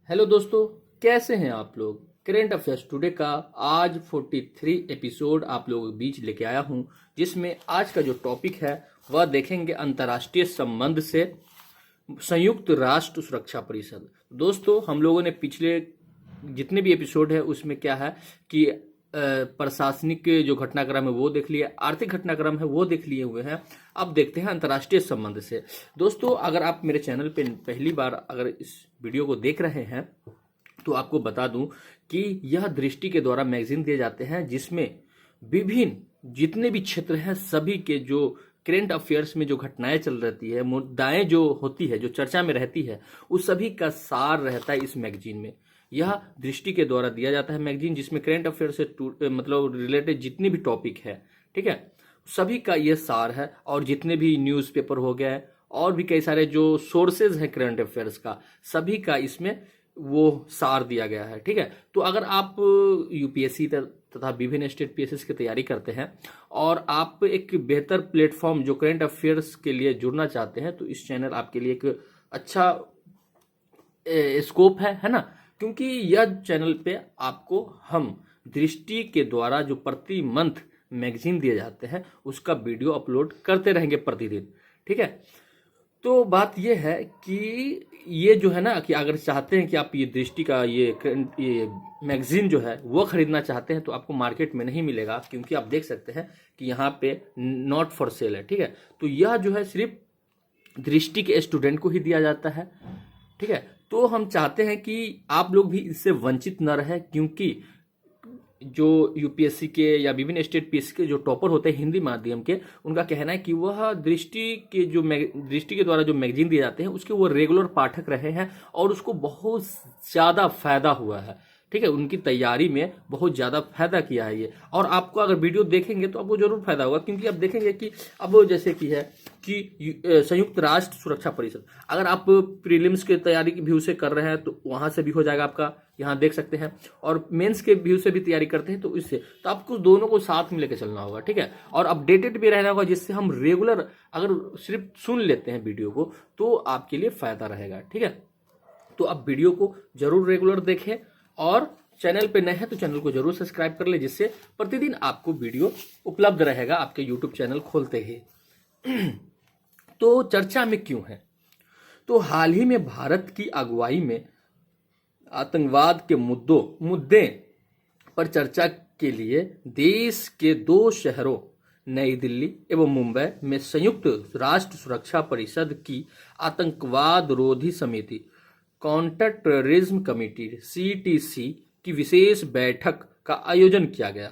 Hello दोस्तों, कैसे हैं आप लोग। करेंट अफेयर्स टुडे का आज 43 एपिसोड आप लोगों के बीच लेके आया हूं, जिसमें आज का जो टॉपिक है वह देखेंगे अंतर्राष्ट्रीय संबंध से संयुक्त राष्ट्र सुरक्षा परिषद। दोस्तों, हम लोगों ने पिछले जितने भी एपिसोड है उसमें क्या है कि प्रशासनिक जो घटनाक्रम है वो देख लिया, आर्थिक घटनाक्रम है वो देख लिए हुए हैं। अब देखते हैं अंतर्राष्ट्रीय संबंध से। दोस्तों, अगर आप मेरे चैनल पे पहली बार अगर इस वीडियो को देख रहे हैं तो आपको बता दूं कि यह दृष्टि के द्वारा मैगजीन दिए जाते हैं, जिसमें विभिन्न जितने भी क्षेत्र हैं सभी के जो करेंट अफेयर्स में जो घटनाएं चल रहती है, मुद्दाएं जो होती है, जो चर्चा में रहती है, उस सभी का सार रहता है इस मैगजीन में। यह दृष्टि के द्वारा दिया जाता है मैगजीन, जिसमें करेंट अफेयर से मतलब रिलेटेड जितनी भी टॉपिक है, ठीक है, सभी का यह सार है। और जितने भी न्यूज़पेपर हो गए और भी कई सारे जो सोर्सेज हैं करंट अफेयर्स का, सभी का इसमें वो सार दिया गया है, ठीक है। तो अगर आप यूपीएससी तथा विभिन्न स्टेट पीएसएस की तैयारी करते हैं और आप एक बेहतर प्लेटफॉर्म जो करंट अफेयर्स के लिए जुड़ना चाहते हैं, तो इस चैनल आपके लिए एक अच्छा स्कोप है ना। क्योंकि यह चैनल पे आपको हम दृष्टि के द्वारा जो प्रति मंथ मैगजीन दिए जाते हैं उसका वीडियो अपलोड करते रहेंगे प्रतिदिन, ठीक है। तो बात यह है कि ये जो है ना कि अगर चाहते हैं कि आप ये दृष्टि का ये मैगजीन जो है वो खरीदना चाहते हैं तो आपको मार्केट में नहीं मिलेगा, क्योंकि आप देख सकते हैं कि यहाँ पे नॉट फॉर सेल है, ठीक है। तो यह जो है सिर्फ दृष्टि के स्टूडेंट को ही दिया जाता है, ठीक है। तो हम चाहते हैं कि आप लोग भी इससे वंचित न रहे, क्योंकि जो यूपीएससी के या विभिन्न स्टेट पीएससी के जो टॉपर होते हैं हिंदी माध्यम के, उनका कहना है कि वह दृष्टि के द्वारा जो मैगजीन दिए जाते हैं उसके वो रेगुलर पाठक रहे हैं और उसको बहुत ज़्यादा फायदा हुआ है, ठीक है। उनकी तैयारी में बहुत ज़्यादा फायदा किया है ये। और आपको अगर वीडियो देखेंगे तो आपको जरूर फायदा होगा, क्योंकि आप देखेंगे कि अब जैसे कि है कि संयुक्त राष्ट्र सुरक्षा परिषद, अगर आप प्रीलिम्स के तैयारी की व्यू से कर रहे हैं तो वहां से भी हो जाएगा आपका, यहाँ देख सकते हैं। और मेंस के व्यू से भी तैयारी करते हैं तो इससे तो आपको दोनों को साथ में लेकर चलना होगा, ठीक है। और अपडेटेड भी रहना होगा, जिससे हम रेगुलर अगर सिर्फ सुन लेते हैं वीडियो को तो आपके लिए फायदा रहेगा, ठीक है। तो आप वीडियो को जरूर रेगुलर देखें और चैनल पे नए हैं तो चैनल को जरूर सब्सक्राइब कर ले, जिससे प्रतिदिन आपको वीडियो उपलब्ध रहेगा आपके यूट्यूब चैनल खोलते ही। तो चर्चा में क्यों है, तो हाल ही में भारत की अगुवाई में आतंकवाद के मुद्दे पर चर्चा के लिए देश के 2 शहरों नई दिल्ली एवं मुंबई में संयुक्त राष्ट्र सुरक्षा परिषद की आतंकवाद रोधी समिति काउंटर टेररिज्म कमेटी सीटीसी की विशेष बैठक का आयोजन किया गया।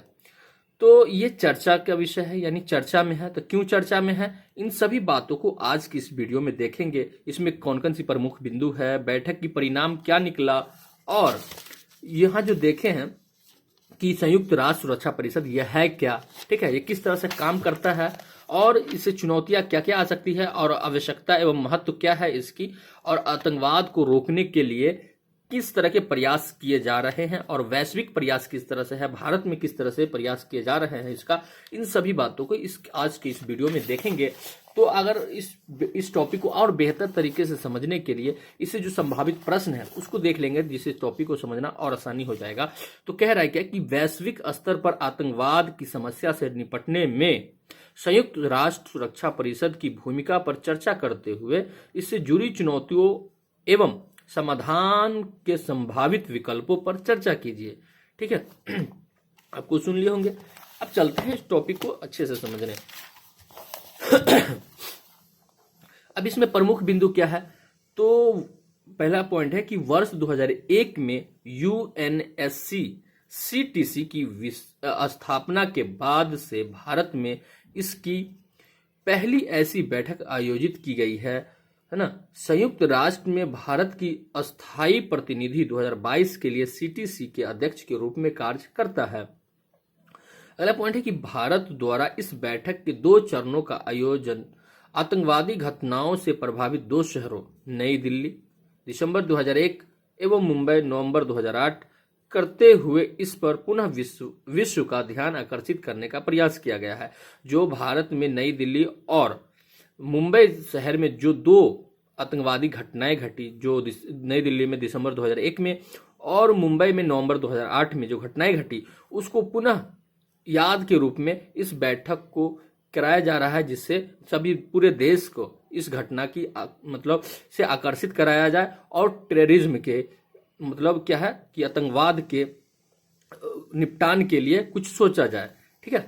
तो ये चर्चा का विषय है, यानी चर्चा में है। तो क्यों चर्चा में है, इन सभी बातों को आज की इस वीडियो में देखेंगे। इसमें कौन कौन सी प्रमुख बिंदु है, बैठक की परिणाम क्या निकला, और यहाँ जो देखे हैं कि संयुक्त राष्ट्र सुरक्षा परिषद यह है क्या, ठीक है, ये किस तरह से काम करता है और इससे चुनौतियां क्या क्या आ सकती है और आवश्यकता एवं महत्व क्या है इसकी, और आतंकवाद को रोकने के लिए किस तरह के प्रयास किए जा रहे हैं और वैश्विक प्रयास किस तरह से है, भारत में किस तरह से प्रयास किए जा रहे हैं इसका, इन सभी बातों को आज के इस वीडियो में देखेंगे। तो अगर इस टॉपिक को और बेहतर तरीके से समझने के लिए इससे जो संभावित प्रश्न है उसको देख लेंगे, जिससे टॉपिक को समझना और आसानी हो जाएगा। तो कह रहा है क्या कि वैश्विक स्तर पर आतंकवाद की समस्या से निपटने में संयुक्त राष्ट्र सुरक्षा परिषद की भूमिका पर चर्चा करते हुए इससे जुड़ी चुनौतियों एवं समाधान के संभावित विकल्पों पर चर्चा कीजिए, ठीक है। आपको सुन लिए होंगे। अब चलते हैं इस टॉपिक को अच्छे से समझने। अब इसमें प्रमुख बिंदु क्या है, तो पहला पॉइंट है कि वर्ष 2001 में यूएनएससी सीटीसी की स्थापना के बाद से भारत में इसकी पहली ऐसी बैठक आयोजित की गई है ना। संयुक्त राष्ट्र में भारत की अस्थायी प्रतिनिधि 2022 के लिए सीटीसी के अध्यक्ष के रूप में कार्य करता है। अगला पॉइंट है कि भारत द्वारा इस बैठक के 2 चरणों का आयोजन आतंकवादी घटनाओं से प्रभावित 2 शहरों नई दिल्ली दिसंबर 2001 एवं मुंबई नवंबर 2008 करते हुए इस पर पुनः विश्व का ध्यान आकर्षित करने का प्रयास किया गया है। जो भारत में नई दिल्ली और मुंबई शहर में जो 2 आतंकवादी घटनाएं घटी, जो नई दिल्ली में दिसंबर 2001 में और मुंबई में नवंबर 2008 में जो घटनाएं घटी, उसको पुनः याद के रूप में इस बैठक को कराया जा रहा है, जिससे सभी पूरे देश को इस घटना की मतलब से आकर्षित कराया जाए और टेररिज्म के मतलब क्या है कि आतंकवाद के निपटान के लिए कुछ सोचा जाए। ठीक है,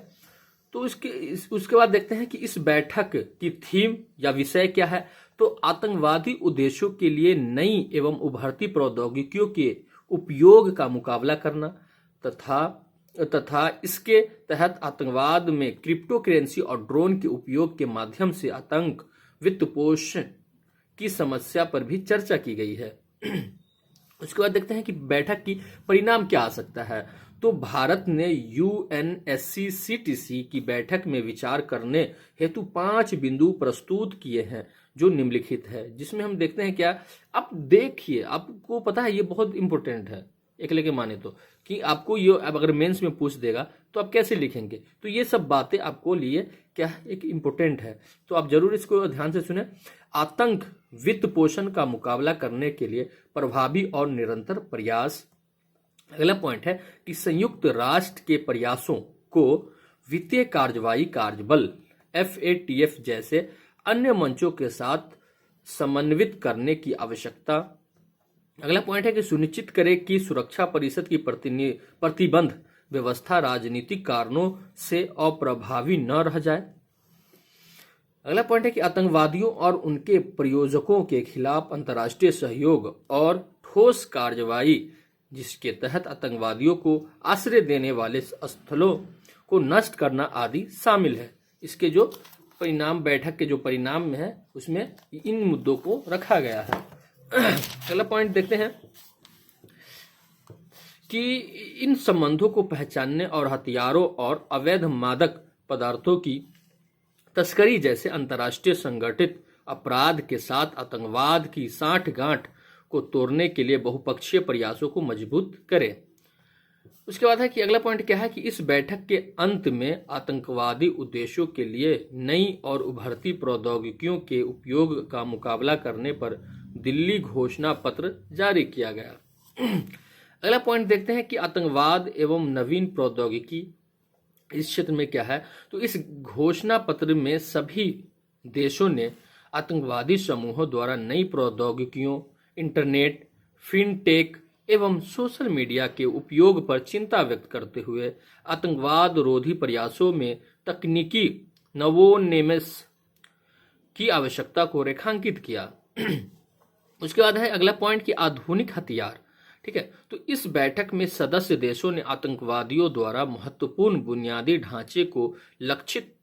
तो उसके बाद देखते हैं कि इस बैठक की थीम या विषय क्या है। तो आतंकवादी उद्देश्यों के लिए नई एवं उभरती प्रौद्योगिकियों के उपयोग का मुकाबला करना तथा इसके तहत आतंकवाद में क्रिप्टो करेंसी और ड्रोन के उपयोग के माध्यम से आतंक वित्त पोषण की समस्या पर भी चर्चा की गई है। उसके बाद देखते हैं कि बैठक की परिणाम क्या आ सकता है। तो भारत ने UNSCCTC की बैठक में विचार करने हेतु 5 बिंदु प्रस्तुत किए हैं, जो निम्नलिखित है, जिसमें हम देखते हैं क्या, आप देखिए, आपको पता है ये बहुत इंपॉर्टेंट है एक लेके माने तो, कि आपको ये अगर मेंस में पूछ देगा तो आप कैसे लिखेंगे, तो ये सब बातें आपको लिए क्या एक इम्पोर्टेंट है, तो आप जरूर इसको ध्यान से सुने। आतंक वित्त पोषण का मुकाबला करने के लिए प्रभावी और निरंतर प्रयास। अगला पॉइंट है कि संयुक्त राष्ट्र के प्रयासों को वित्तीय कार्रवाई कार्यबल FATF जैसे अन्य मंचों के साथ समन्वित करने की आवश्यकता। अगला पॉइंट है कि सुनिश्चित करें कि सुरक्षा परिषद की प्रतिबंध व्यवस्था राजनीतिक कारणों से अप्रभावी न रह जाए। अगला पॉइंट है कि आतंकवादियों और उनके प्रयोजकों के खिलाफ अंतर्राष्ट्रीय सहयोग और ठोस कार्रवाई, जिसके तहत आतंकवादियों को आश्रय देने वाले स्थलों को नष्ट करना आदि शामिल है। इसके जो परिणाम, बैठक के जो परिणाम में है, उसमें इन मुद्दों को रखा गया है। अगला पॉइंट देखते हैं कि इन संबंधों को पहचानने और हथियारों और अवैध मादक पदार्थों की तस्करी जैसे अंतर्राष्ट्रीय संगठित अपराध के साथ आतंकवाद की साठगांठ को तोड़ने के लिए बहुपक्षीय प्रयासों को मजबूत करें। उसके बाद है कि अगला पॉइंट क्या है कि इस बैठक के अंत में आतंकवादी उद्देश्यों के लिए नई और उभरती प्रौद्योगिकियों के उपयोग का मुकाबला करने पर दिल्ली घोषणा पत्र जारी किया गया। अगला पॉइंट देखते हैं कि आतंकवाद एवं नवीन प्रौद्योगिकी इस क्षेत्र में क्या है। तो इस घोषणा पत्र में सभी देशों ने आतंकवादी समूहों द्वारा नई प्रौद्योगिकियों, इंटरनेट, फिनटेक एवं सोशल मीडिया के उपयोग पर चिंता व्यक्त करते हुए आतंकवाद रोधी प्रयासों में तकनीकी नवोन्मेष की आवश्यकता को रेखांकित किया। उसके बाद है अगला पॉइंट कि आधुनिक हथियार। ठीक है, तो इस बैठक में सदस्य देशों ने आतंकवादियों द्वारा महत्वपूर्ण बुनियादी ढांचे को लक्षित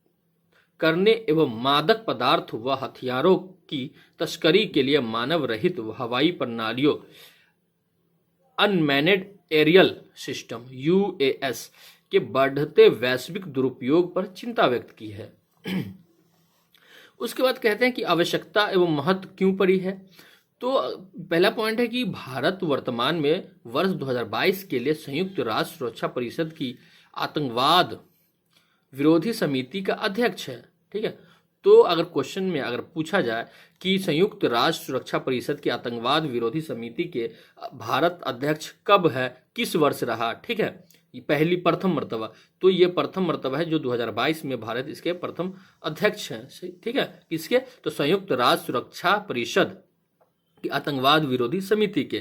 करने एवं मादक पदार्थ व हथियारों की तस्करी के लिए मानव रहित हवाई प्रणालियों अनमैनेड एरियल सिस्टम UAS के बढ़ते वैश्विक दुरुपयोग पर चिंता व्यक्त की है। उसके बाद कहते हैं कि आवश्यकता एवं महत्व क्यों पड़ी है। तो पहला पॉइंट है कि भारत वर्तमान में वर्ष 2022 के लिए संयुक्त राष्ट्र सुरक्षा परिषद की आतंकवाद विरोधी समिति का अध्यक्ष है। ठीक है, तो अगर क्वेश्चन में अगर पूछा जाए कि संयुक्त राष्ट्र सुरक्षा परिषद की आतंकवाद विरोधी समिति के भारत अध्यक्ष कब है, किस वर्ष रहा, ठीक है, प्रथम मर्तबा, तो ये प्रथम मर्तबा है जो 2022 में भारत इसके प्रथम अध्यक्ष हैं। ठीक है, किसके, तो संयुक्त राष्ट्र सुरक्षा परिषद की आतंकवाद विरोधी समिति के।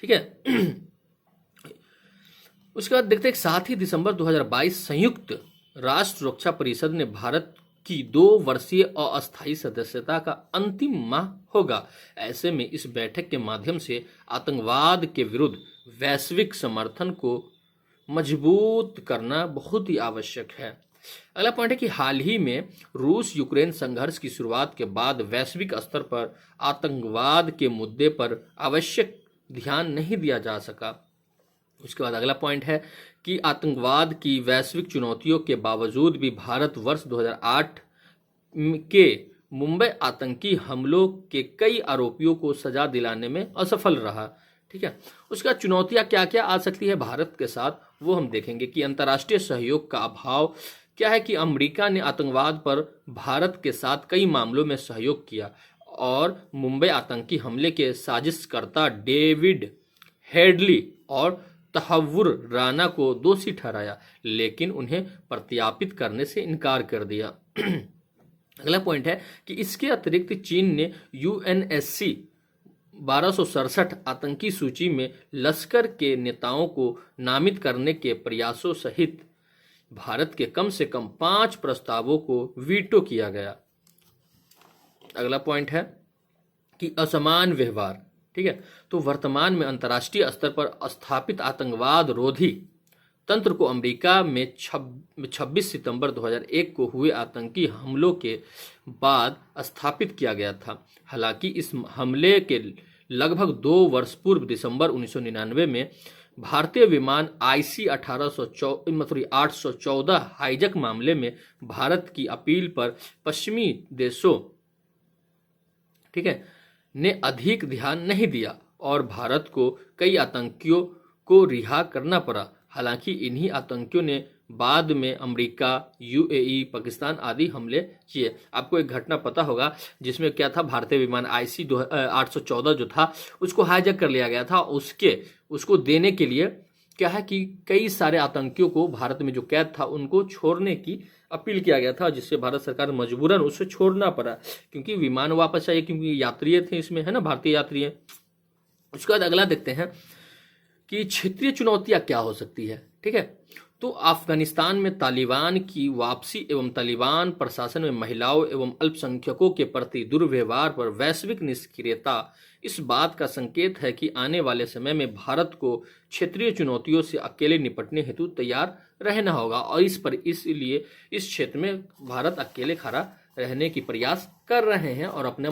ठीक है, उसके बाद देखते हैं साथ ही दिसंबर 2022 संयुक्त राष्ट्र सुरक्षा परिषद ने भारत की 2 वर्षीय अस्थायी सदस्यता का अंतिम माह होगा। ऐसे में इस बैठक के माध्यम से आतंकवाद के विरुद्ध वैश्विक समर्थन को मजबूत करना बहुत ही आवश्यक है। अगला पॉइंट है कि हाल ही में रूस यूक्रेन संघर्ष की शुरुआत के बाद वैश्विक स्तर पर आतंकवाद के मुद्दे पर आवश्यक ध्यान नहीं दिया जा सका। उसके बाद अगला पॉइंट है कि आतंकवाद की वैश्विक चुनौतियों के बावजूद भी भारत वर्ष 2008 के मुंबई आतंकी हमलों के कई आरोपियों को सजा दिलाने में असफल रहा। ठीक है, उसका चुनौतियां क्या क्या आ सकती है भारत के साथ, वो हम देखेंगे कि अंतर्राष्ट्रीय सहयोग का अभाव क्या है कि अमेरिका ने आतंकवाद पर भारत के साथ कई मामलों में सहयोग किया और मुंबई आतंकी हमले के साजिशकर्ता डेविड हेडली और तहव्वुर राना को दोषी ठहराया, लेकिन उन्हें प्रत्यापित करने से इनकार कर दिया। अगला पॉइंट है कि इसके अतिरिक्त चीन ने यूएनएससी 1267 आतंकी सूची में लश्कर के नेताओं को नामित करने के प्रयासों सहित भारत के कम से कम 5 प्रस्तावों को वीटो किया गया। अगला पॉइंट है कि असमान व्यवहार। ठीक है, तो वर्तमान में अंतर्राष्ट्रीय स्तर पर स्थापित आतंकवाद रोधी तंत्र को अमेरिका में 26 सितंबर 2001 को हुए आतंकी हमलों के बाद स्थापित किया गया था। हालांकि इस हमले के लगभग 2 वर्ष पूर्व दिसंबर 1999 में भारतीय विमान IC 814 हाईजैक मामले में भारत की अपील पर पश्चिमी देशों ठीक है ने अधिक ध्यान नहीं दिया और भारत को कई आतंकियों को रिहा करना पड़ा। हालांकि इन्हीं आतंकियों ने बाद में अमेरिका, UAE, पाकिस्तान आदि हमले किए। आपको एक घटना पता होगा जिसमें क्या था, भारतीय विमान IC 814 जो था उसको हाईजैक कर लिया गया था। उसको देने के लिए क्या है कि कई सारे आतंकियों को भारत में जो कैद था उनको छोड़ने की अपील किया गया था, जिससे भारत सरकार मजबूरन उसे छोड़ना पड़ा क्योंकि विमान वापस आए, क्योंकि यात्री थे इसमें, है ना, भारतीय यात्री हैं। उसके बाद अगला देखते हैं कि क्षेत्रीय चुनौतियां क्या हो सकती है। ठीक है, तो अफगानिस्तान में तालिबान की वापसी एवं तालिबान प्रशासन में महिलाओं एवं अल्पसंख्यकों के प्रति दुर्व्यवहार पर वैश्विक निष्क्रियता इस बात का संकेत है कि आने वाले समय में भारत को क्षेत्रीय चुनौतियों से अकेले निपटने हेतु तैयार रहना होगा और इसलिए इस क्षेत्र में भारत अकेले खड़ा रहने की प्रयास कर रहे हैं और अपना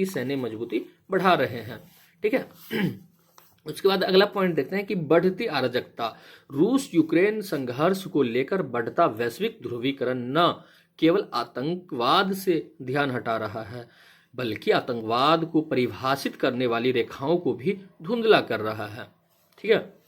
सैन्य मजबूती बढ़ा रहे हैं। ठीक है, उसके बाद अगला पॉइंट देखते हैं कि बढ़ती अराजकता। रूस यूक्रेन संघर्ष को लेकर बढ़ता वैश्विक ध्रुवीकरण न केवल आतंकवाद से ध्यान हटा रहा है बल्कि आतंकवाद को परिभाषित करने वाली रेखाओं को भी धुंधला कर रहा है। ठीक है,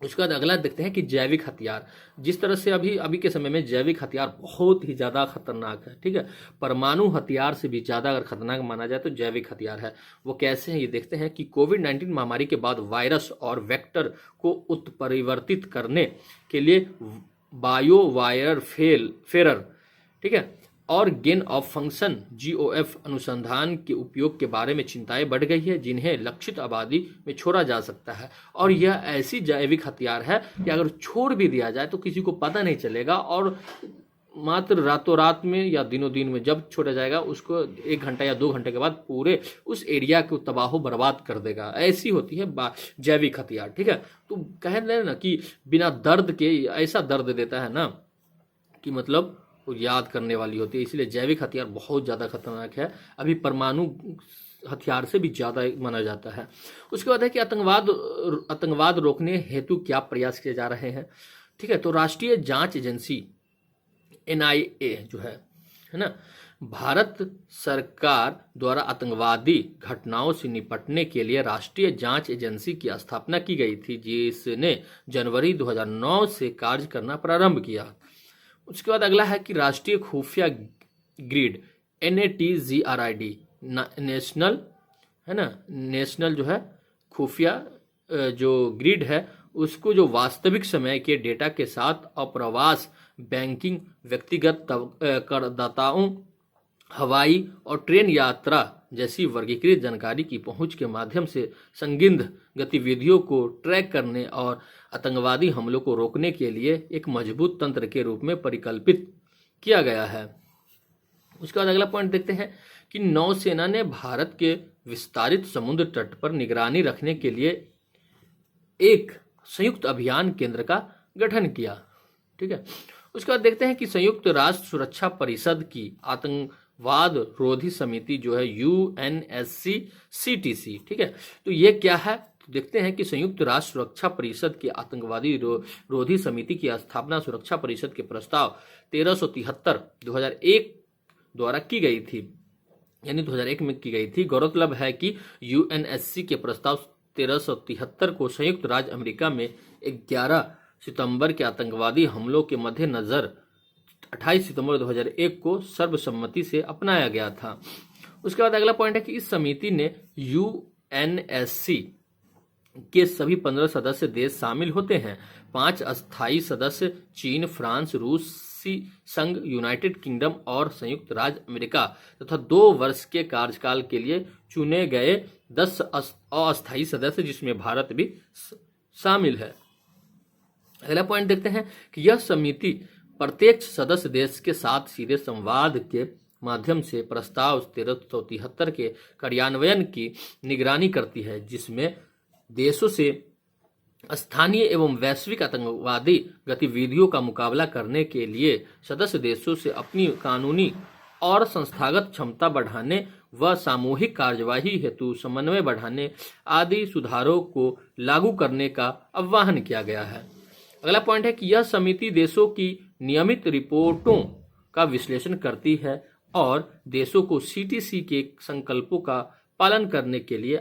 उसके बाद अगला देखते हैं कि जैविक हथियार। जिस तरह से अभी के समय में जैविक हथियार बहुत ही ज़्यादा खतरनाक है। ठीक है, परमाणु हथियार से भी ज़्यादा अगर खतरनाक माना जाए तो जैविक हथियार है। वो कैसे हैं ये देखते हैं कि कोविड-19 महामारी के बाद वायरस और वेक्टर को उत्परिवर्तित करने के लिए बायो वायर फेरर ठीक है और गेन ऑफ फंक्शन GOF अनुसंधान के उपयोग के बारे में चिंताएं बढ़ गई है, जिन्हें लक्षित आबादी में छोड़ा जा सकता है। और यह ऐसी जैविक हथियार है कि अगर छोड़ भी दिया जाए तो किसी को पता नहीं चलेगा और मात्र रातों रात में या दिनों दिन में जब छोड़ा जाएगा उसको 1 घंटा या 2 घंटे के बाद पूरे उस एरिया को तबाह बर्बाद कर देगा। ऐसी होती है जैविक हथियार। ठीक है, तो कह रहे ना कि बिना दर्द के ऐसा दर्द देता है ना कि मतलब याद करने वाली होती है। इसलिए जैविक हथियार बहुत ज़्यादा खतरनाक है, अभी परमाणु हथियार से भी ज़्यादा माना जाता है। उसके बाद है कि आतंकवाद रोकने हेतु क्या प्रयास किए जा रहे हैं। ठीक है, तो राष्ट्रीय जांच एजेंसी NIA जो है ना, भारत सरकार द्वारा आतंकवादी घटनाओं से निपटने के लिए राष्ट्रीय जांच एजेंसी की स्थापना की गई थी, जिसने जनवरी 2009 से कार्य करना प्रारंभ किया। उसके बाद अगला है कि राष्ट्रीय खुफिया ग्रिड NATGRID नेशनल है ना, नेशनल जो है खुफिया जो ग्रिड है उसको जो वास्तविक समय के डेटा के साथ अप्रवास बैंकिंग, व्यक्तिगत करदाताओं, हवाई और ट्रेन यात्रा जैसी वर्गीकृत जानकारी की पहुंच के माध्यम से संदिग्ध गतिविधियों को ट्रैक करने और आतंकवादी हमलों को रोकने के लिए एक मजबूत तंत्र के रूप में परिकल्पित किया गया है। उसके बाद अगला पॉइंट देखते हैं कि नौसेना ने भारत के विस्तारित समुद्र तट पर निगरानी रखने के लिए एक संयुक्त अभियान केंद्र का गठन किया। ठीक है, उसके बाद देखते हैं कि संयुक्त राष्ट्र सुरक्षा परिषद की आतंकवाद रोधी समिति जो है UNSCTC। ठीक है, तो ये क्या है, तो देखते हैं कि संयुक्त राष्ट्र सुरक्षा परिषद की आतंकवादी रोधी समिति की स्थापना सुरक्षा परिषद के प्रस्ताव 1373 2001 द्वारा की गई थी, यानी 2001 में की गई थी। गौरतलब है कि UNSC के प्रस्ताव 1373 को संयुक्त राज्य अमेरिका में 11 सितंबर के आतंकवादी हमलों के मद्देनजर 28 सितंबर 2001 को सर्वसम्मति से अपनाया गया था। उसके बाद अगला पॉइंट है कि इस समिति ने यूएनएससी के सभी 15 सदस्य देश शामिल होते हैं। 5 अस्थायी सदस्य चीन, फ्रांस, रूसी संघ, यूनाइटेड किंगडम और संयुक्त राज्य अमेरिका तथा 2 वर्ष के कार्यकाल के लिए चुने गए 10 अस्थायी सदस्य जिसमें भारत भी शामिल है। अगला पॉइंट देखते हैं कि यह समिति प्रत्येक सदस्य देश के साथ सीधे संवाद के माध्यम से प्रस्ताव 1373 के कार्यान्वयन की निगरानी करती है, जिसमें देशों से स्थानीय एवं वैश्विक आतंकवादी गतिविधियों का मुकाबला करने के लिए सदस्य देशों से अपनी कानूनी और संस्थागत क्षमता बढ़ाने व सामूहिक कार्यवाही हेतु समन्वय बढ़ाने आदि सुधारों को लागू करने का आह्वान किया गया है। अगला पॉइंट है कि यह समिति देशों की नियमित रिपोर्टों का विश्लेषण करती है और देशों को सीटीसी के संकल्पों का पालन करने के लिए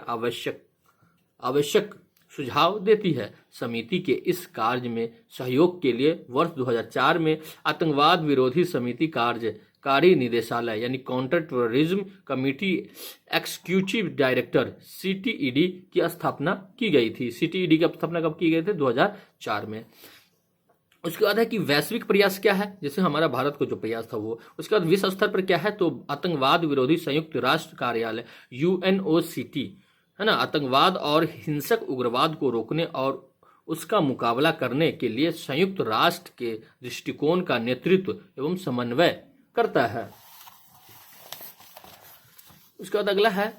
आवश्यक सुझाव देती है। समिति के इस कार्य में सहयोग के लिए वर्ष 2004 में आतंकवाद विरोधी समिति कार्यकारी निदेशालय यानी counter terrorism committee executive director CTED की स्थापना की गई थी। सीटीईडी की स्थापना कब की गई थी? 2004 में। उसके बाद है कि वैश्विक प्रयास क्या है, जैसे हमारा भारत को जो प्रयास था वो। उसके बाद विश्व स्तर पर क्या है, तो आतंकवाद विरोधी संयुक्त राष्ट्र कार्यालय यूएनओसीटी है ना, आतंकवाद और हिंसक उग्रवाद को रोकने और उसका मुकाबला करने के लिए संयुक्त राष्ट्र के दृष्टिकोण का नेतृत्व एवं समन्वय करता है। उसके बाद अगला है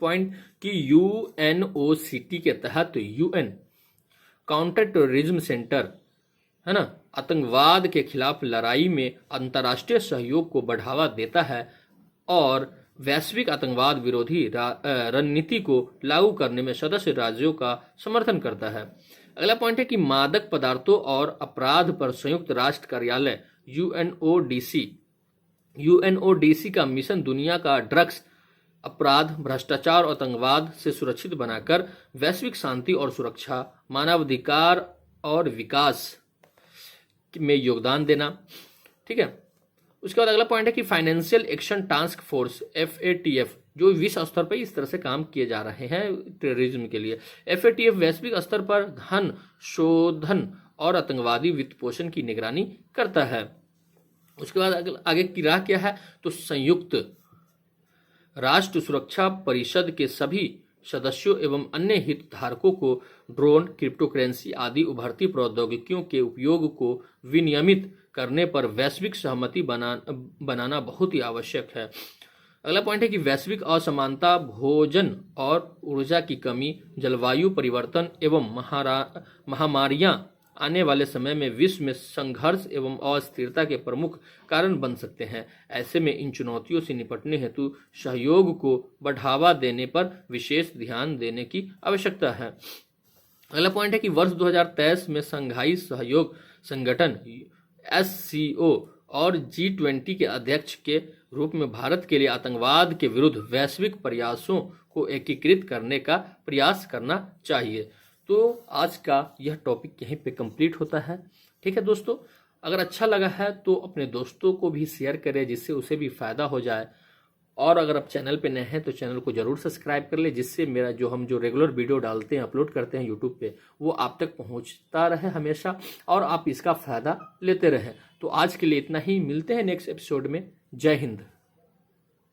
पॉइंट कि यूएनओसीटी के तहत यूएन काउंटर टेररिज्म सेंटर है ना, आतंकवाद के खिलाफ लड़ाई में अंतर्राष्ट्रीय सहयोग को बढ़ावा देता है और वैश्विक आतंकवाद विरोधी रणनीति को लागू करने में सदस्य राज्यों का समर्थन करता है। अगला पॉइंट है कि मादक पदार्थों और अपराध पर संयुक्त राष्ट्र कार्यालय यूएनओडीसी का मिशन दुनिया का ड्रग्स, अपराध, भ्रष्टाचार और आतंकवाद से सुरक्षित बनाकर वैश्विक शांति और सुरक्षा, मानवाधिकार और विकास में योगदान देना। ठीक है। उसके बाद अगला पॉइंट है कि financial action task force FATF जो विश्व स्तर पर इस तरह से काम किए जा रहे हैं टेररिज्म के लिए। FATF वैश्विक स्तर पर धन शोधन और आतंकवादी वित्त पोषण की निगरानी करता है। उसके बाद आगे की राह क्या है, तो संयुक्त राष्ट्र सुरक्षा परिषद के सभी सदस्यों एवं अन्य हितधारकों को ड्रोन, क्रिप्टोकरेंसी आदि उभरती प्रौद्योगिकियों के उपयोग को विनियमित करने पर वैश्विक सहमति बनाना बहुत ही आवश्यक है। अगला पॉइंट है कि वैश्विक असमानता, भोजन और ऊर्जा की कमी, जलवायु परिवर्तन एवं महामारियां आने वाले समय में विश्व में संघर्ष एवं अस्थिरता के प्रमुख कारण बन सकते हैं। ऐसे में इन चुनौतियों से निपटने हेतु सहयोग को बढ़ावा देने पर विशेष ध्यान देने की आवश्यकता है। अगला पॉइंट है कि वर्ष 2023 में शंघाई सहयोग संगठन SCO और G20 के अध्यक्ष के रूप में भारत के लिए आतंकवाद के विरुद्ध वैश्विक प्रयासों को एकीकृत करने का प्रयास करना चाहिए। तो आज का यह टॉपिक यहीं पे कंप्लीट होता है। ठीक है दोस्तों, अगर अच्छा लगा है तो अपने दोस्तों को भी शेयर करें जिससे उसे भी फायदा हो जाए। और अगर आप चैनल पे नए हैं तो चैनल को जरूर सब्सक्राइब कर ले, जिससे मेरा हम जो रेगुलर वीडियो डालते हैं, अपलोड करते हैं यूट्यूब पे, वो आप तक पहुंचता रहे हमेशा और आप इसका फायदा लेते रहें। तो आज के लिए इतना ही, मिलते हैं नेक्स्ट एपिसोड में। जय हिंद।